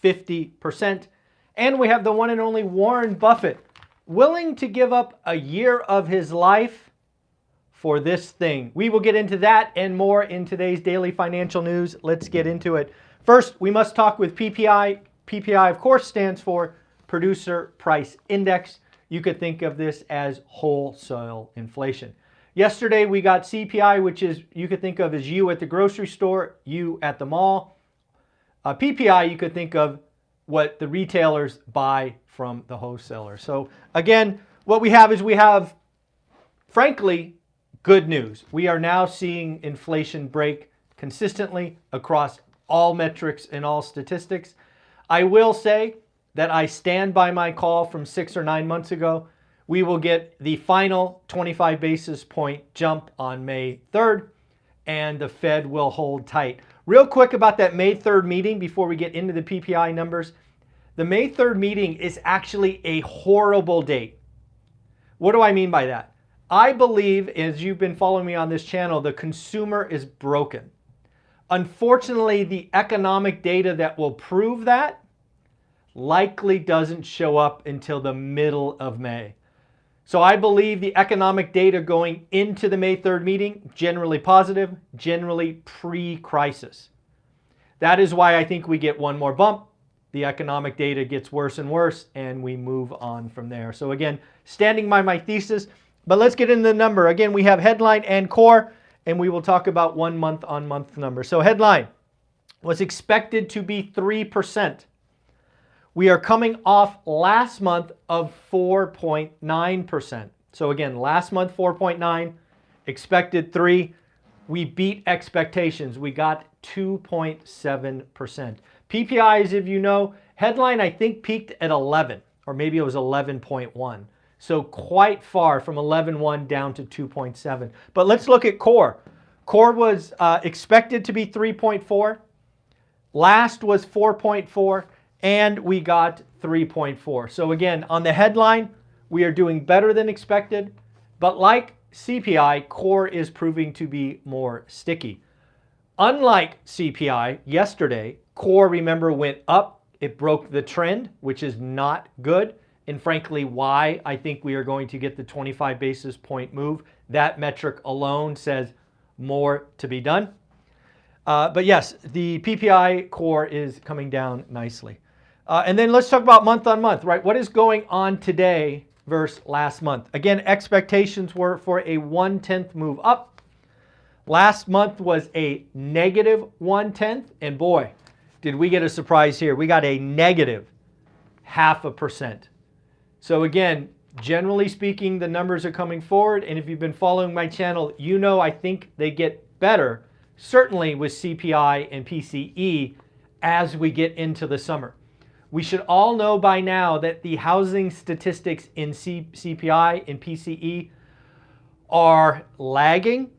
50%. And we have the one and only Warren Buffett, willing to give up a year of his life for this thing. We will get into that and more in today's daily financial news. Let's get into it. First, we must talk with PPI. PPI, of course, stands for Producer Price Index. You could think of this as wholesale inflation. Yesterday, we got CPI, which is, you could think of as you at the grocery store, you at the mall. PPI, you could think of what the retailers buy from the wholesaler. So again, what we have is frankly, good news. We are now seeing inflation break consistently across all metrics and all statistics. I will say that I stand by my call from 6 or 9 months ago. We will get the final 25 basis point jump on May 3rd, and the Fed will hold tight. Real quick about that May 3rd meeting before we get into the PPI numbers. The May 3rd meeting is actually a horrible date. What do I mean by that? I believe, as you've been following me on this channel, the consumer is broken. Unfortunately, the economic data that will prove that likely doesn't show up until the middle of May. So I believe the economic data going into the May 3rd meeting, generally positive, generally pre-crisis. That is why I think we get one more bump. The economic data gets worse and worse, and we move on from there. So again, standing by my thesis, but let's get into the number. Again, we have headline and core, and we will talk about 1 month on month number. So headline was expected to be 3%. We are coming off last month of 4.9%. So again, last month 4.9, expected 3. We beat expectations. We got 2.7%. PPI, as if you know, headline I think peaked at 11, or maybe it was 11.1. So quite far from 11.1 down to 2.7. But let's look at core. Core was expected to be 3.4. Last was 4.4. And we got 3.4. So again, on the headline, we are doing better than expected. But like CPI, core is proving to be more sticky. Unlike CPI, yesterday, core, remember, went up. It broke the trend, which is not good. And frankly, why I think we are going to get the 25 basis point move. That metric alone says more to be done. But yes, the PPI core is coming down nicely. And then let's talk about month on month, right? What is going on today versus last month? Again, expectations were for a 1/10 move up. Last month was a negative 1/10. And boy, did we get a surprise here. We got a negative 0.5%. So again, generally speaking, the numbers are coming forward. And if you've been following my channel, you know I think they get better, certainly with CPI and PCE as we get into the summer. We should all know by now that the housing statistics in CPI and PCE are lagging,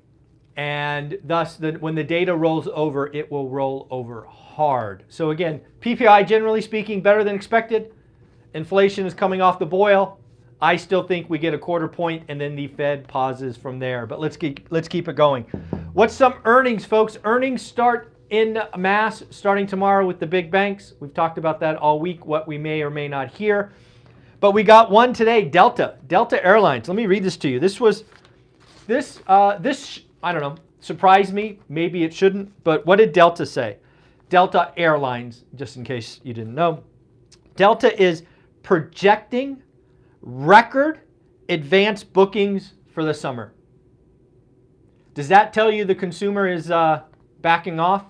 and thus when the data rolls over, it will roll over hard. So again, PPI generally speaking better than expected. Inflation is coming off the boil. I still think we get a 1/4 point and then the Fed pauses from there. But let's keep it going. What's some earnings, folks? Earnings start in mass starting tomorrow with the big banks. We've talked about that all week, what we may or may not hear. But we got one today, Delta Airlines. Let me read this to you. This I don't know, surprised me. Maybe it shouldn't. But what did Delta say? Delta Airlines, just in case you didn't know. Delta is projecting record advanced bookings for the summer. Does that tell you the consumer is backing off?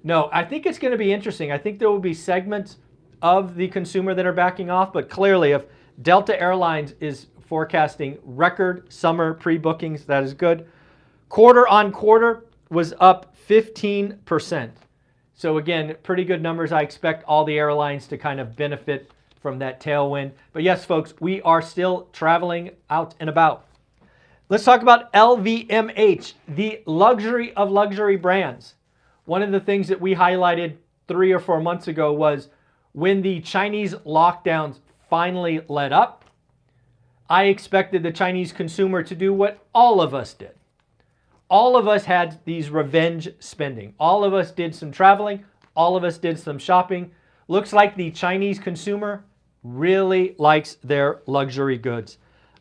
No, I think it's going to be interesting. I think there will be segments of the consumer that are backing off, but clearly if Delta Airlines is forecasting record summer pre-bookings, that is good. Quarter on quarter was up 15%. So again, pretty good numbers. I expect all the airlines to kind of benefit from that tailwind. But yes, folks, we are still traveling out and about. Let's talk about LVMH, the luxury of luxury brands. One of the things that we highlighted 3 or 4 months ago was when the Chinese lockdowns finally let up, I expected the Chinese consumer to do what all of us did. All of us had these revenge spending. All of us did some traveling. All of us did some shopping. Looks like the Chinese consumer really likes their luxury goods.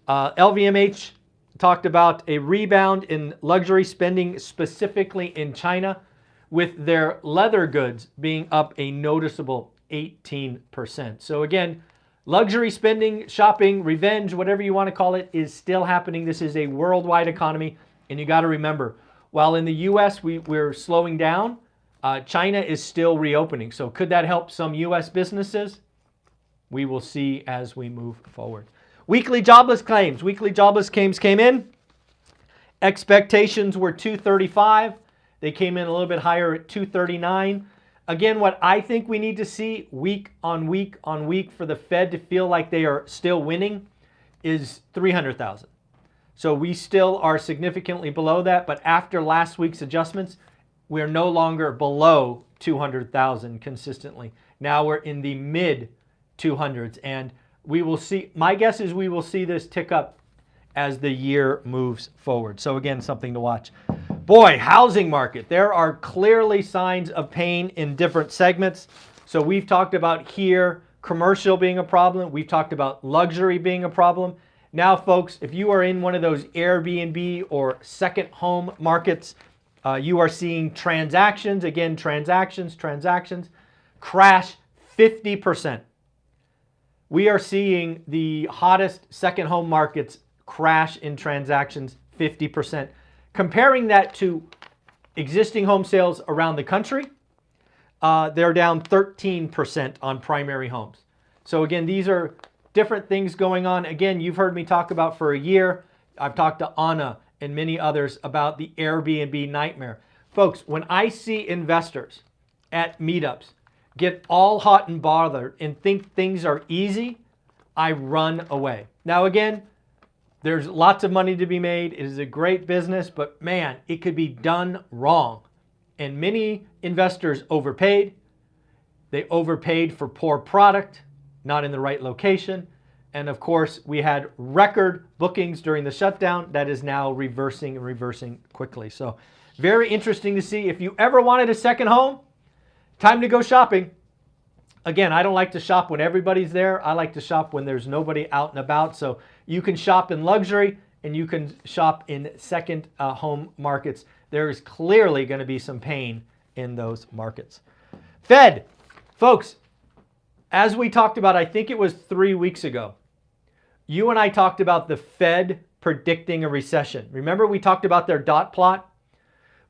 LVMH talked about a rebound in luxury spending, specifically in China, with their leather goods being up a noticeable 18%. So again, luxury spending, shopping, revenge, whatever you want to call it, is still happening. This is a worldwide economy, and you got to remember, while in the U.S. we're slowing down, China is still reopening. So could that help some U.S. businesses? We will see as we move forward. Weekly jobless claims. Weekly jobless claims came in. Expectations were 235. They came in a little bit higher at 239. Again, what I think we need to see week on week on week for the Fed to feel like they are still winning is 300,000. So we still are significantly below that, but after last week's adjustments, we're no longer below 200,000 consistently. Now we're in the mid 200s, and we will see, my guess is we will see this tick up as the year moves forward. So again, something to watch. Boy, housing market. There are clearly signs of pain in different segments. So we've talked about here commercial being a problem. We've talked about luxury being a problem. Now, folks, if you are in one of those Airbnb or second home markets, you are seeing transactions, again, transactions crash 50%. We are seeing the hottest second home markets crash in transactions 50%. Comparing that to existing home sales around the country, they're down 13% on primary homes. So again, these are different things going on. Again, you've heard me talk about for a year. I've talked to Anna and many others about the Airbnb nightmare. Folks, when I see investors at meetups get all hot and bothered and think things are easy, I run away. Now again, there's lots of money to be made. It is a great business, but man, it could be done wrong. And many investors overpaid. They overpaid for poor product, not in the right location. And of course, we had record bookings during the shutdown that is now reversing and reversing quickly. So very interesting to see. If you ever wanted a second home, time to go shopping. Again, I don't like to shop when everybody's there. I like to shop when there's nobody out and about. So you can shop in luxury and you can shop in second home markets. There is clearly going to be some pain in those markets. Fed, folks, as we talked about, I think it was 3 weeks ago, you and I talked about the Fed predicting a recession. Remember we talked about their dot plot?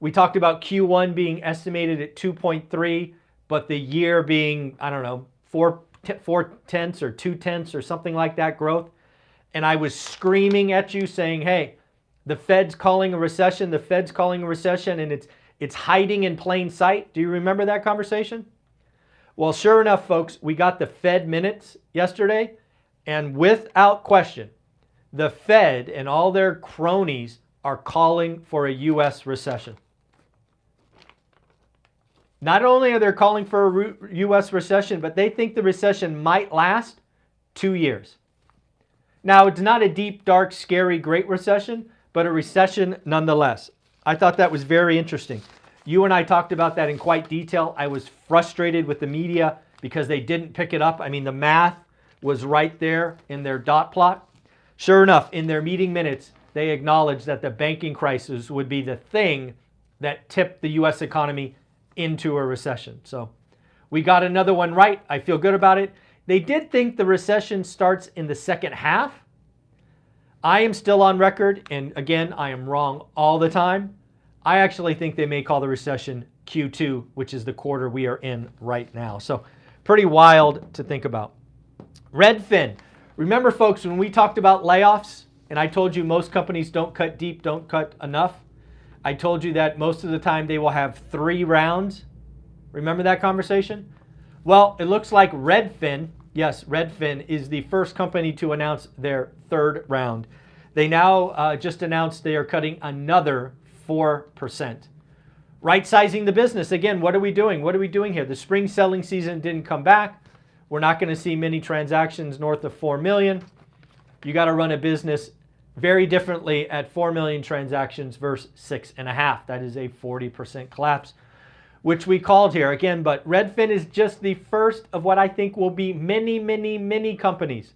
We talked about Q1 being estimated at 2.3, but the year being, I don't know, 4/10 or 2/10 or something like that growth. And I was screaming at you saying, hey, the Fed's calling a recession, the Fed's calling a recession, and it's hiding in plain sight. Do you remember that conversation? Well, sure enough, folks, we got the Fed minutes yesterday, and without question, the Fed and all their cronies are calling for a U.S. recession. Not only are they calling for a U.S. recession, but they think the recession might last 2 years. Now, it's not a deep, dark, scary Great Recession, but a recession nonetheless. I thought that was very interesting. You and I talked about that in quite detail. I was frustrated with the media because they didn't pick it up. I mean, the math was right there in their dot plot. Sure enough, in their meeting minutes, they acknowledged that the banking crisis would be the thing that tipped the U.S. economy into a recession. So we got another one right. I feel good about it. They did think the recession starts in the second half. I am still on record, and again, I am wrong all the time. I actually think they may call the recession Q2, which is the quarter we are in right now. So pretty wild to think about. Redfin. Remember, folks, when we talked about layoffs, and I told you most companies don't cut deep, don't cut enough. I told you that most of the time they will have 3 rounds. Remember that conversation? Well, it looks like Redfin, yes, Redfin is the first company to announce their 3rd round. They now just announced they are cutting another 4%. Right-sizing the business. Again, what are we doing? What are we doing here? The spring selling season didn't come back. We're not going to see many transactions north of 4 million. You got to run a business very differently at 4 million transactions versus 6.5. That is a 40% collapse. which we called here again, but Redfin is just the first of what I think will be many, many, many companies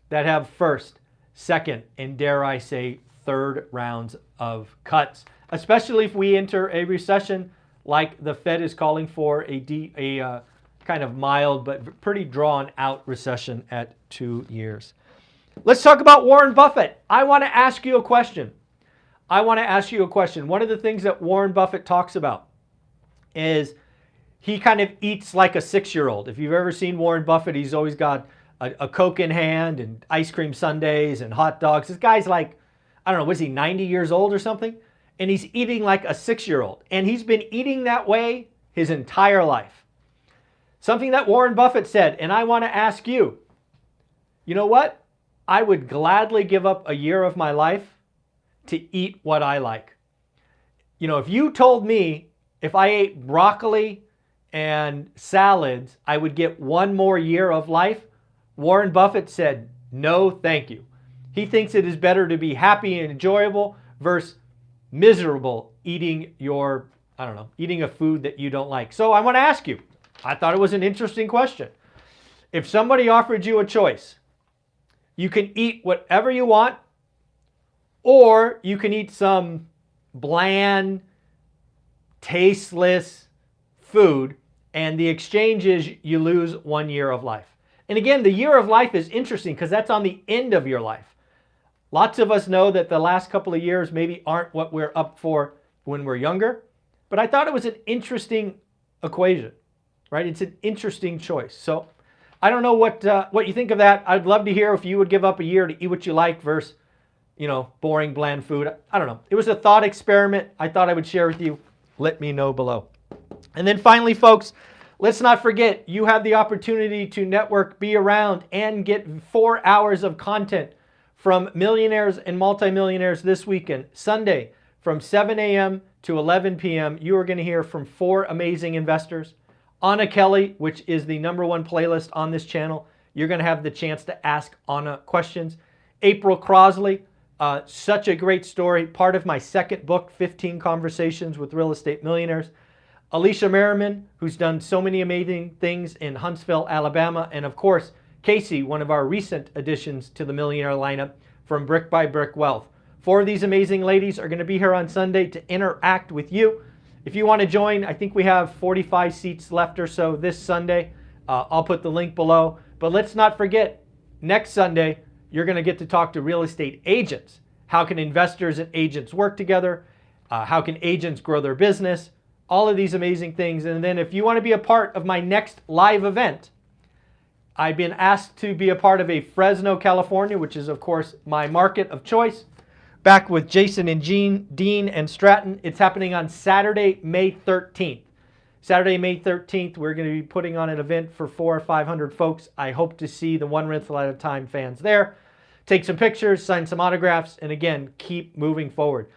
that have first, second, and dare I say, third rounds of cuts, especially if we enter a recession like the Fed is calling for, a kind of mild but pretty drawn out recession at 2 years. Let's talk about Warren Buffett. I want to ask you a question. One of the things that Warren Buffett talks about is he kind of eats like a 6-year-old. If you've ever seen Warren Buffett, he's always got a Coke in hand and ice cream sundaes and hot dogs. This guy's like, I don't know, was he 90 years old or something? And he's eating like a 6-year-old. And he's been eating that way his entire life. Something that Warren Buffett said, and I want to ask you, you know what? I would gladly give up a year of my life to eat what I like. You know, if you told me if I ate broccoli and salads, I would get 1 more year of life, Warren Buffett said, no, thank you. He thinks it is better to be happy and enjoyable versus miserable eating eating a food that you don't like. So I want to ask you, I thought it was an interesting question. If somebody offered you a choice, you can eat whatever you want, or you can eat some bland, tasteless food, and the exchange is you lose 1 year of life. And again, the year of life is interesting because that's on the end of your life. Lots of us know that the last couple of years maybe aren't what we're up for when we're younger, but I thought it was an interesting equation, right? It's an interesting choice. So I don't know what you think of that. I'd love to hear if you would give up a year to eat what you like versus, boring, bland food. I don't know. It was a thought experiment I thought I would share with you. Let me know below. And then finally, folks, let's not forget, you have the opportunity to network, be around, and get 4 hours of content from millionaires and multimillionaires this weekend. Sunday, from 7 a.m. to 11 p.m., you are going to hear from 4 amazing investors. Anna Kelly, which is the #1 playlist on this channel. You're going to have the chance to ask Anna questions. April Crosley, such a great story. Part of my second book, 15 Conversations with Real Estate Millionaires. Alicia Merriman, who's done so many amazing things in Huntsville, Alabama. And of course, Casey, one of our recent additions to the millionaire lineup from Brick by Brick Wealth. 4 of these amazing ladies are going to be here on Sunday to interact with you. If you want to join, I think we have 45 seats left or so this Sunday. I'll put the link below. But let's not forget, next Sunday, you're going to get to talk to real estate agents. How can investors and agents work together? How can agents grow their business? All of these amazing things. And then if you want to be a part of my next live event, I've been asked to be a part of a Fresno, California, which is, of course, my market of choice. Back with Jason and Dean and Stratton. It's happening on Saturday, May 13th. Saturday, May 13th, we're going to be putting on an event for 400 or 500 folks. I hope to see the One Rental at a Time fans there. Take some pictures, sign some autographs, and again, keep moving forward.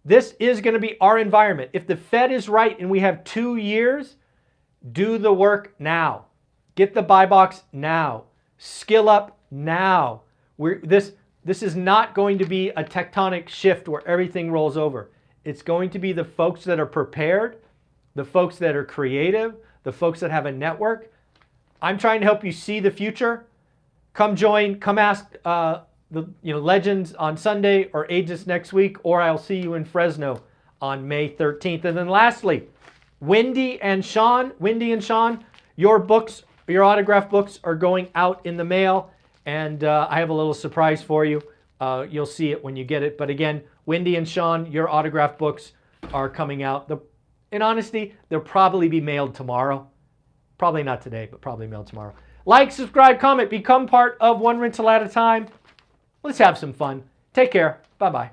This is going to be our environment. If the Fed is right and we have 2 years, do the work now. Get the buy box now. Skill up now. This is not going to be a tectonic shift where everything rolls over. It's going to be the folks that are prepared, the folks that are creative, the folks that have a network. I'm trying to help you see the future. Come join, come ask the legends on Sunday or agents next week, or I'll see you in Fresno on May 13th. And then lastly, Wendy and Sean, your books, your autograph books are going out in the mail, and I have a little surprise for you. You'll see it when you get it. But again, Wendy and Sean, your autograph books are coming out. In honesty, they'll probably be mailed tomorrow. Probably not today, but probably mailed tomorrow. Like, subscribe, comment, become part of One Rental at a Time. Let's have some fun. Take care. Bye-bye.